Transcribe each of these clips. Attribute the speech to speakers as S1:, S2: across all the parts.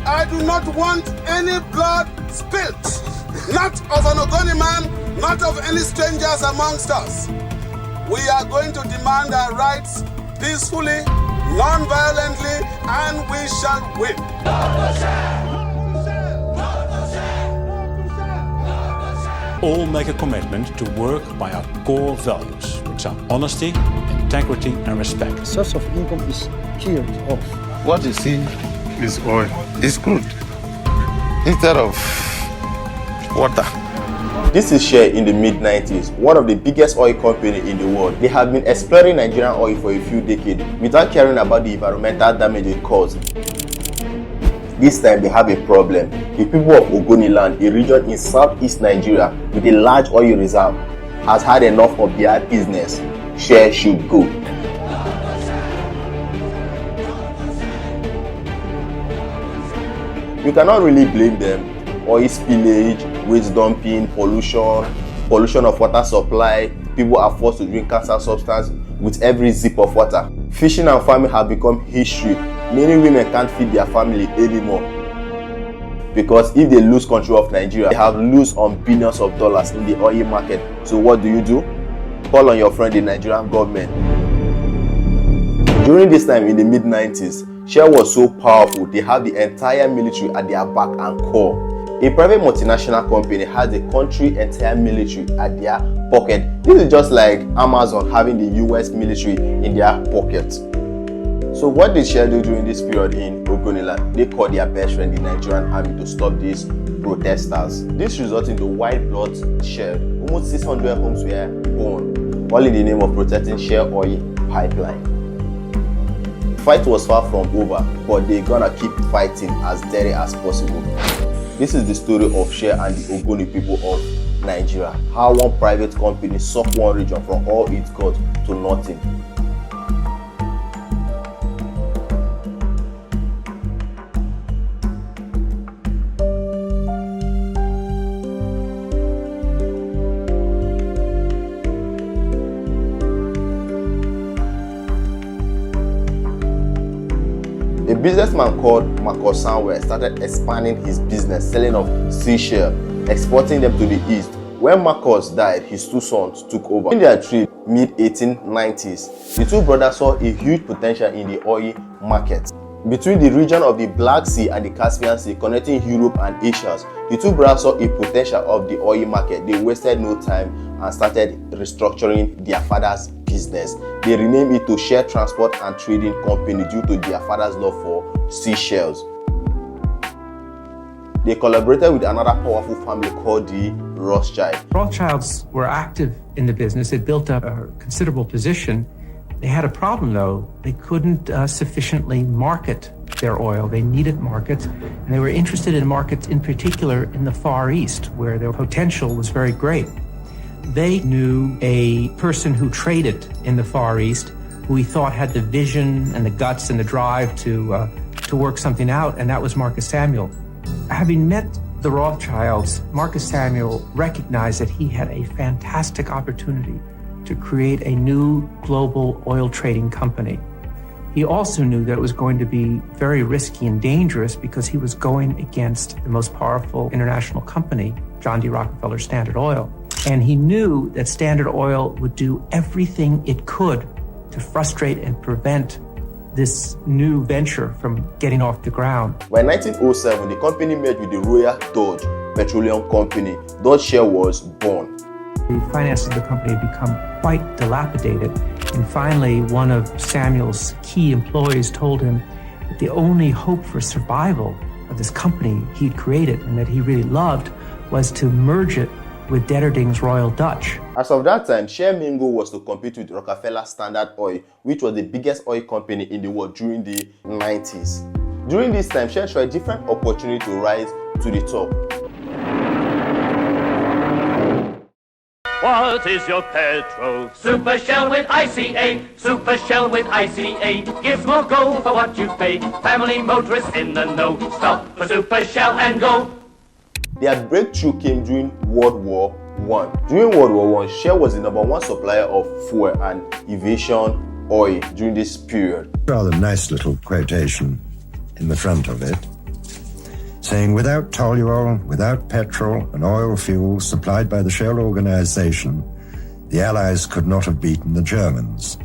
S1: I do not want any blood spilt. Not of an ogoni man, not of any strangers amongst us. We are going to demand our rights peacefully, non-violently, and we shall win.
S2: All make a commitment to work by our core values, which are honesty, integrity, and respect.
S3: The source of income is killed off.
S4: What you see is oil. It's crude instead of water.
S5: This is Shell in the mid-90s, one of the biggest oil companies in the world. They have been exploring Nigerian oil for a few decades without caring about the environmental damage it caused. This time they have a problem. The people of Ogoni land, a region in southeast Nigeria with a large oil reserve, has had enough of their business. Shell should go. You cannot really blame them. Oil spillage, waste dumping, pollution of water supply. People are forced to drink cancer substance with every sip of water. Fishing and farming have become history. Many women can't feed their family anymore. Because if they lose control of Nigeria, they have lose on billions of dollars in the oil market. So what do? Call on your friend, the Nigerian government. During this time in the mid-90s, Shell was so powerful, they have the entire military at their back and core. A private multinational company has the country's entire military at their pocket. This is just like Amazon having the US military in their pocket. So what did Shell do during this period in Ogoniland? They called their best friend, the Nigerian army, to stop these protesters. This resulted in white blood shed. Almost 600 homes were burned, all in the name of protecting Shell oil pipeline. The fight was far from over, but they're gonna keep fighting as dirty as possible. This is the story of Shell and the Ogoni people of Nigeria. How one private company sucked one region from all it got to nothing. A businessman called Marcus Samuel started expanding his business, selling of seashells, exporting them to the east. When Marcus died, his two sons took over. In their trip, mid-1890s, the two brothers saw a huge potential in the oil market. Between the region of the Black Sea and the Caspian Sea, connecting Europe and Asia, the two brothers saw a potential of the oil market. They wasted no time and started restructuring their father's business. They renamed it to Shell Transport and Trading Company due to their father's love for seashells. They collaborated with another powerful family called the Rothschild.
S6: Rothschilds were active in the business. They built up a considerable position. They had a problem, though. They couldn't sufficiently market their oil. They needed markets, and they were interested in markets, in particular in the Far East, where their potential was very great. They knew a person who traded in the Far East, who he thought had the vision and the guts and the drive to work something out, and that was Marcus Samuel. Having met the Rothschilds, Marcus Samuel recognized that he had a fantastic opportunity to create a new global oil trading company. He also knew that it was going to be very risky and dangerous because he was going against the most powerful international company, John D. Rockefeller Standard Oil. And he knew that Standard Oil would do everything it could to frustrate and prevent this new venture from getting off the ground.
S5: By 1907, the company merged with the Royal Dutch Petroleum Company. Dutch Shell was born.
S6: The finances of the company had become quite dilapidated, and finally one of Samuel's key employees told him that the only hope for survival of this company he'd created and that he really loved was to merge it with Detterding's Royal Dutch.
S5: As of that time, Shell Mingo was to compete with Rockefeller Standard Oil, which was the biggest oil company in the world during the 90s. During this time, Shell tried different opportunities to rise to the top.
S7: What is your petrol? Super Shell with ICA. Super Shell with ICA. Gives more go for what you pay. Family motorists in the know. Stop for Super Shell and go.
S5: Their breakthrough came during World War I. During World War I, Shell was the #1 supplier of fuel and aviation oil during this period.
S8: Rather nice little quotation in the front of it. saying without toluol, without petrol and oil fuels supplied by the Shell organization, the Allies could not have beaten the Germans.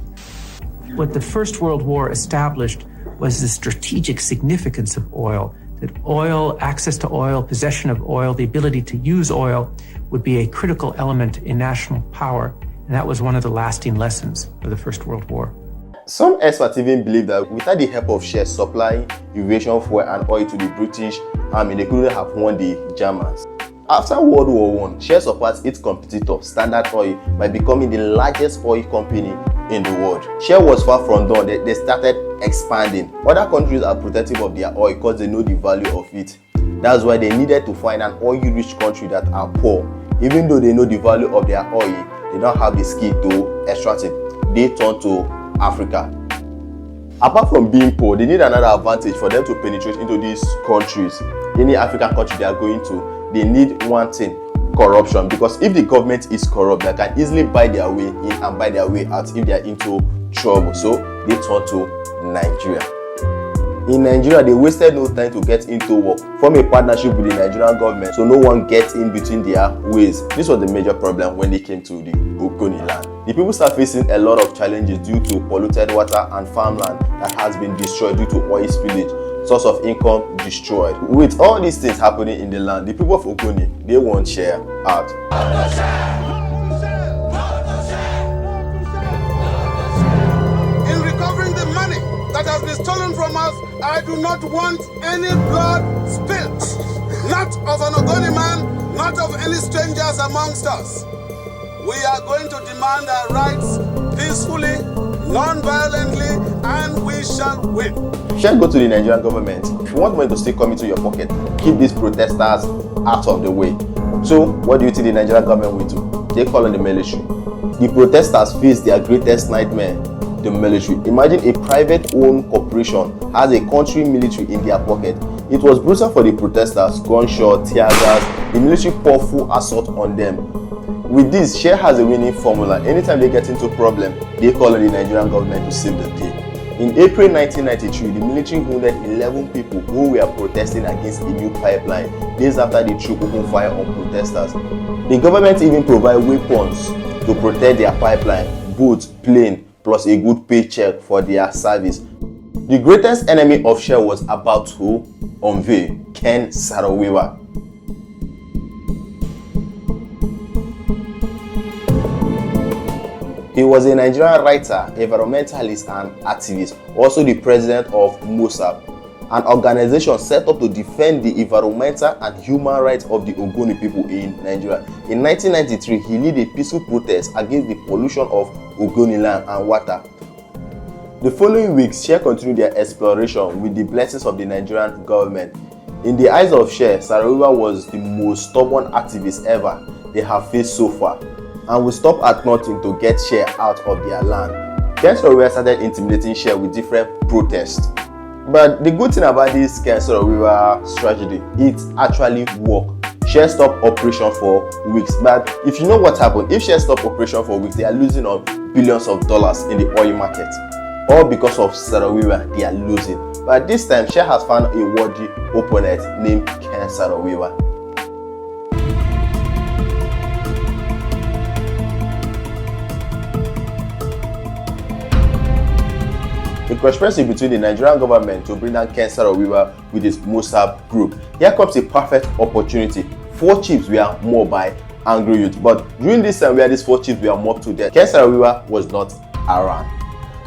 S6: What the First World War established was the strategic significance of oil, that oil, access to oil, possession of oil, the ability to use oil would be a critical element in national power. And that was one of the lasting lessons of the First World War.
S5: Some experts even believe that without the help of Shell supplying aviation fuel and oil to the British army, they couldn't have won the Germans. After World War I, Shell surpassed its competitor, Standard Oil, by becoming the largest oil company in the world. Shell was far from done. They started expanding. Other countries are protective of their oil because they know the value of it. That's why they needed to find an oil-rich country that are poor. Even though they know the value of their oil, they don't have the skill to extract it. They turn to Africa. Apart from being poor, they need another advantage for them to penetrate into these countries. Any African country they are going to, they need one thing: corruption. Because if the government is corrupt, they can easily buy their way in and buy their way out if they are into trouble. So they turn to Nigeria. In Nigeria, they wasted no time to get into work, form a partnership with the Nigerian government so no one gets in between their ways. This was the major problem when they came to the ogoni land. The people start facing a lot of challenges due to polluted water and farmland that has been destroyed due to oil spillage, source of income destroyed. With all these things happening in the land, the people of Ogoni, they won't share out.
S1: In recovering the money that has been stolen from us, I do not want any blood spilt. Not of an Ogoni man, not of any strangers amongst us. We are going to demand our rights peacefully, non-violently, and we shall win.
S5: Shall go to the Nigerian government. If you want money to still come into your pocket, keep these protesters out of the way. So, what do you think the Nigerian government will do? They call on the military. The protesters face their greatest nightmare: the military. Imagine a private-owned corporation has a country military in their pocket. It was brutal for the protesters, gunshot, tear gas. The military poured full assault on them. With this, Shell has a winning formula. Anytime they get into problem, they call on the Nigerian government to save the day. In April 1993, the military wounded 11 people who were protesting against a new pipeline, days after the troop opened fire on protesters. The government even provided weapons to protect their pipeline, boats, plane, plus a good paycheck for their service. The greatest enemy of Shell was about to unveil: Ken Saro-Wiwa. He was a Nigerian writer, environmentalist, and activist, also the president of MOSAP, an organization set up to defend the environmental and human rights of the Ogoni people in Nigeria. In 1993, he led a peaceful protest against the pollution of Ogoni land and water. The following weeks, Shell continued their exploration with the blessings of the Nigerian government. In the eyes of Shell, Saro-Wiwa was the most stubborn activist ever they have faced so far, and will stop at nothing to get Shell out of their land. Ken Saro-Wiwa started intimidating Shell with different protests. But the good thing about this Ken Saro-Wiwa strategy, it actually worked. Shell stopped operation for weeks. But if you know what happened, if Shell stopped operation for weeks, they are losing on billions of dollars in the oil market. All because of Saro-Wiwa, they are losing. But this time, Shell has found a worthy opponent named Ken Saro-Wiwa. The conspiracy between the Nigerian government to bring down Ken Saro-Wiwa with his MOSAP group. Here comes a perfect opportunity. 4 chiefs were mobbed by angry youth, but during this time where these 4 chiefs were mobbed to death, Ken Saro-Wiwa was not around.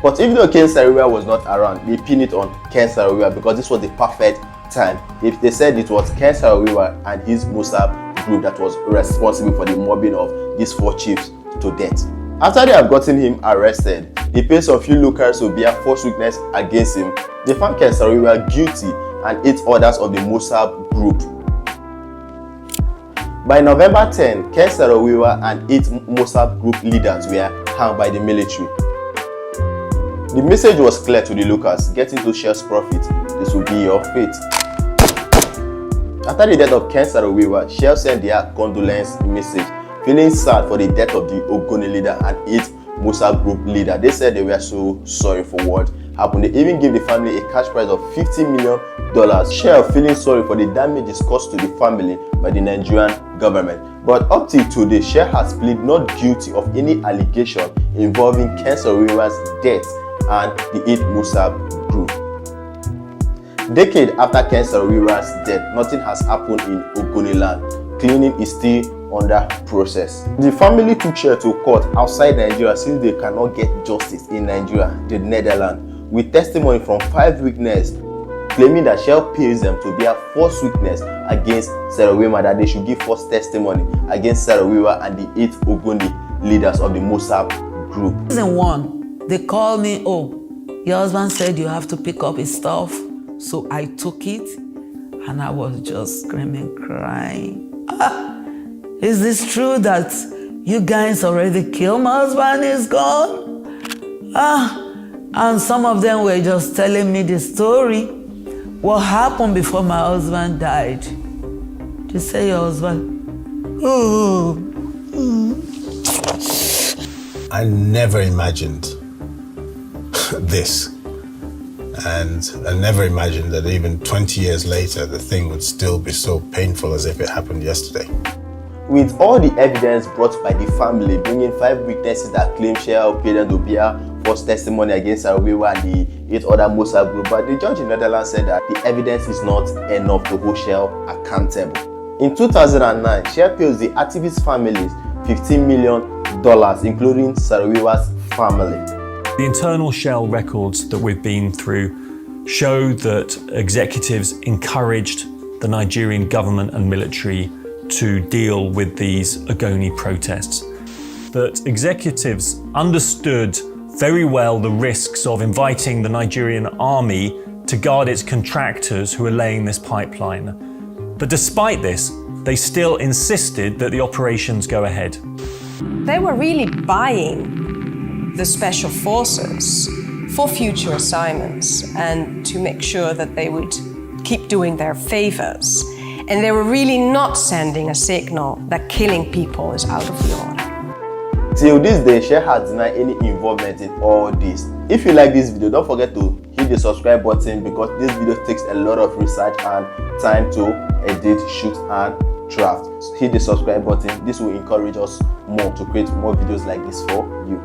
S5: But even though Ken Saro-Wiwa was not around, they pinned it on Ken Saro-Wiwa because this was the perfect time. If they said it was Ken Saro-Wiwa and his MOSAP group that was responsible for the mobbing of these 4 chiefs to death. After they have gotten him arrested, they paid some few locals to bear false witness against him. They found Ken Saro-Wiwa guilty and 8 others of the MOSAP group. By November 10, Ken Saro-Wiwa and 8 MOSAP group leaders were hanged by the military. The message was clear to the locals: get into Shell's profit, this will be your fate. After the death of Ken Saro-Wiwa, Shell sent their condolence message, feeling sad for the death of the Ogoni leader and 8 MOSAP group leader. They said they were so sorry for what happened. They even gave the family a cash prize of $50 million. Shell feeling sorry for the damages caused to the family by the Nigerian government. But up till today, Shell has pleaded not guilty of any allegation involving Ken Saro-Wiwa's death and the 8 Musab group. Decade after Ken Saro-Wiwa's death, nothing has happened in Ogoni land. Cleaning is still under process. The family took Shell to court outside Nigeria since they cannot get justice in Nigeria, the Netherlands, with testimony from 5 witnesses claiming that Shell pays them to bear false witness against Saro-Wiwa, that they should give false testimony against Saro-Wiwa and the 8 Ogoni leaders of the Musab group.
S9: Season 1, they called me, oh, your husband said you have to pick up his stuff. So I took it and I was just screaming, crying. Is this true that you guys already killed my husband? He's gone? And some of them were just telling me the story. What happened before my husband died? To say your husband.
S10: I never imagined this. And I never imagined that even 20 years later, the thing would still be so painful as if it happened yesterday.
S5: With all the evidence brought by the family, bringing 5 witnesses that claim Shell paid them to bear false testimony against Saro-Wiwa and the 8 other Musab group, but the judge in Netherlands said that the evidence is not enough to hold Shell accountable. In 2009, Shell pays the activist families $15 million, including Saro-Wiwa's family.
S11: The internal Shell records that we've been through show that executives encouraged the Nigerian government and military to deal with these ogoni protests. That executives understood very well the risks of inviting the Nigerian army to guard its contractors who are laying this pipeline. But despite this, they still insisted that the operations go ahead.
S12: They were really buying the special forces for future assignments and to make sure that they would keep doing their favors. And they were really not sending a signal that killing people is out of the order.
S5: Till this day, Shell has denied any involvement in all this. If you like this video, don't forget to hit the subscribe button because this video takes a lot of research and time to edit, shoot and draft. So hit the subscribe button. This will encourage us more to create more videos like this for you.